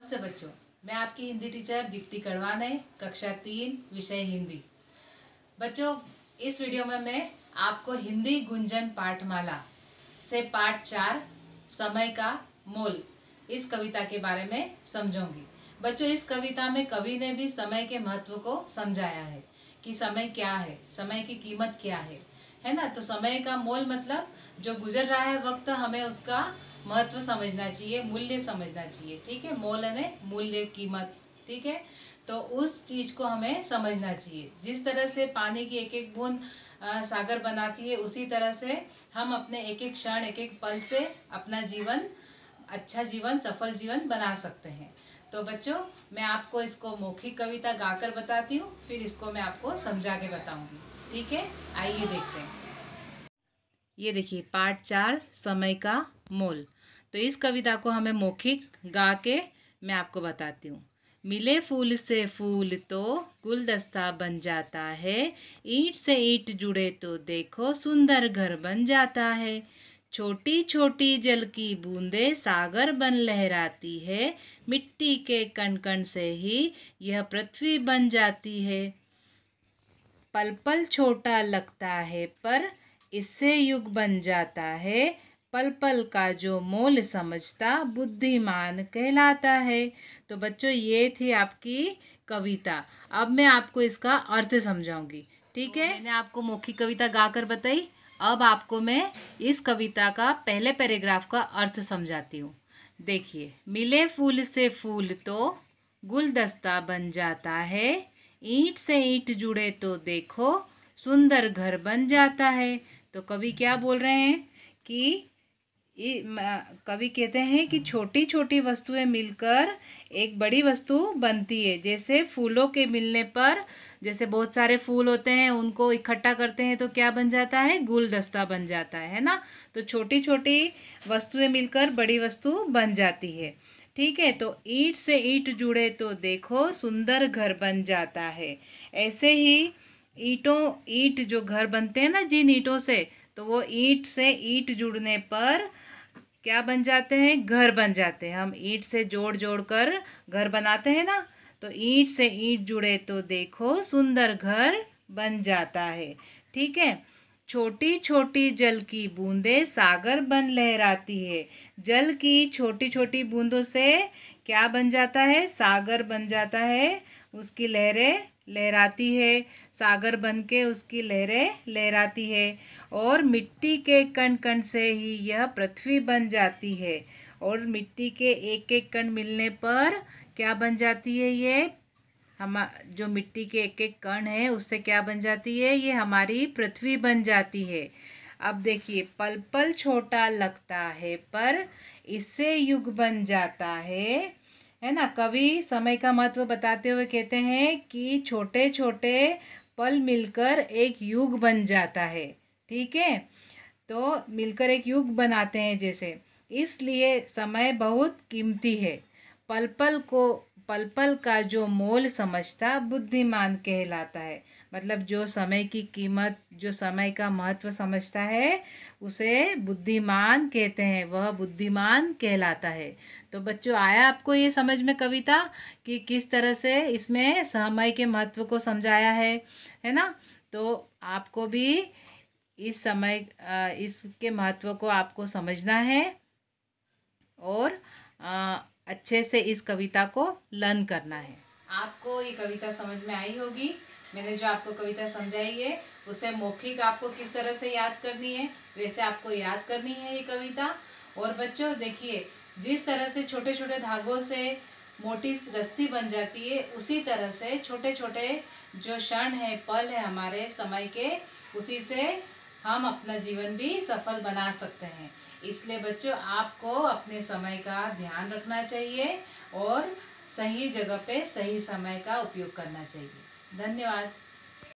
नमस्ते बच्चों, मैं आपकी हिंदी टीचर दीप्ति कड़वान है, कक्षा 3 विषय हिंदी। बच्चों, इस वीडियो में मैं आपको हिंदी गुंजन पाठमाला से पाठ 4 समय का मोल इस कविता के बारे में समझाऊंगी। बच्चों, इस कविता में कवि ने भी समय के महत्व को समझाया है कि समय क्या है, समय की कीमत क्या है ना। तो समय का मोल मतलब जो गुजर रहा है वक्त, हमें उसका महत्व समझना चाहिए, मूल्य समझना चाहिए। ठीक है, मोल यानी मूल्य, कीमत। ठीक है, तो उस चीज को हमें समझना चाहिए। जिस तरह से पानी की एक एक बूंद सागर बनाती है, उसी तरह से हम अपने एक एक क्षण, एक एक पल से अपना जीवन, अच्छा जीवन, सफल जीवन बना सकते हैं। तो बच्चों, मैं आपको इसको मौखिक कविता गाकर बताती हूँ, फिर इसको मैं आपको समझा के बताऊंगी। ठीक है, आइए देखते हैं। ये देखिए, पाठ 4 समय का मोल। तो इस कविता को हमें मौखिक गा के मैं आपको बताती हूँ। मिले फूल से फूल तो गुलदस्ता बन जाता है, ईंट से ईंट जुड़े तो देखो सुंदर घर बन जाता है। छोटी छोटी जल की बूंदे सागर बन लहराती है, मिट्टी के कण कण से ही यह पृथ्वी बन जाती है। पल पल छोटा लगता है पर इससे युग बन जाता है, पल पल का जो मोल समझता बुद्धिमान कहलाता है। तो बच्चों, ये थी आपकी कविता। अब मैं आपको इसका अर्थ समझाऊंगी। ठीक है, मैंने आपको मौखिक कविता गाकर बताई। अब आपको मैं इस कविता का पहले पैराग्राफ का अर्थ समझाती हूँ। देखिए, मिले फूल से फूल तो गुलदस्ता बन जाता है, ईंट से ईंट जुड़े तो देखो सुंदर घर बन जाता है। तो कवि क्या बोल रहे हैं कि कवि कहते हैं कि छोटी छोटी वस्तुएं मिलकर एक बड़ी वस्तु बनती है। जैसे फूलों के मिलने पर, जैसे बहुत सारे फूल होते हैं, उनको इकट्ठा करते हैं तो क्या बन जाता है? गुलदस्ता बन जाता है ना। तो छोटी छोटी वस्तुएं मिलकर बड़ी वस्तु बन जाती है। ठीक है, तो ईंट से ईंट जुड़े तो देखो सुंदर घर बन जाता है। ऐसे ही ईंट जो घर बनते हैं ना, जिन ईंटों से, तो वो ईंट से ईंट जुड़ने पर क्या बन जाते हैं? घर बन जाते हैं। हम ईंट से जोड़ जोड़ कर घर बनाते हैं ना, तो ईंट से ईंट जुड़े तो देखो सुंदर घर बन जाता है। ठीक है, छोटी छोटी जल की बूंदें सागर बन लहराती है। जल की छोटी छोटी बूंदों से क्या बन जाता है? सागर बन जाता है। उसकी लहरें लहराती है, सागर बन के उसकी लहरें लहराती है। और मिट्टी के कण कण से ही यह पृथ्वी बन जाती है। और मिट्टी के एक एक कण मिलने पर क्या बन जाती है? ये हम जो मिट्टी के एक एक कण है उससे क्या बन जाती है? ये हमारी पृथ्वी बन जाती है। अब देखिए, पल पल छोटा लगता है पर इससे युग बन जाता है ना। कवि समय का महत्व बताते हुए कहते हैं कि छोटे छोटे पल मिलकर एक युग बन जाता है। ठीक है, तो मिलकर एक युग बनाते हैं जैसे, इसलिए समय बहुत कीमती है। पल पल का जो मोल समझता बुद्धिमान कहलाता है। मतलब जो समय की कीमत, जो समय का महत्व समझता है, उसे बुद्धिमान कहते हैं, वह बुद्धिमान कहलाता है। तो बच्चों, आया आपको ये समझ में कविता कि किस तरह से इसमें समय के महत्व को समझाया है ना। तो आपको भी इसके महत्व को आपको समझना है और अच्छे से इस कविता को लर्न करना है। आपको ये कविता समझ में आई होगी। मैंने जो आपको कविता समझाई है उसे मौखिक आपको किस तरह से याद करनी है, वैसे आपको याद करनी है ये कविता। और बच्चों देखिए, जिस तरह से छोटे छोटे धागों से मोटी रस्सी बन जाती है, उसी तरह से छोटे छोटे जो क्षण है, पल है हमारे समय के, उसी से हम अपना जीवन भी सफल बना सकते हैं। इसलिए बच्चों, आपको अपने समय का ध्यान रखना चाहिए और सही जगह पे सही समय का उपयोग करना चाहिए। धन्यवाद।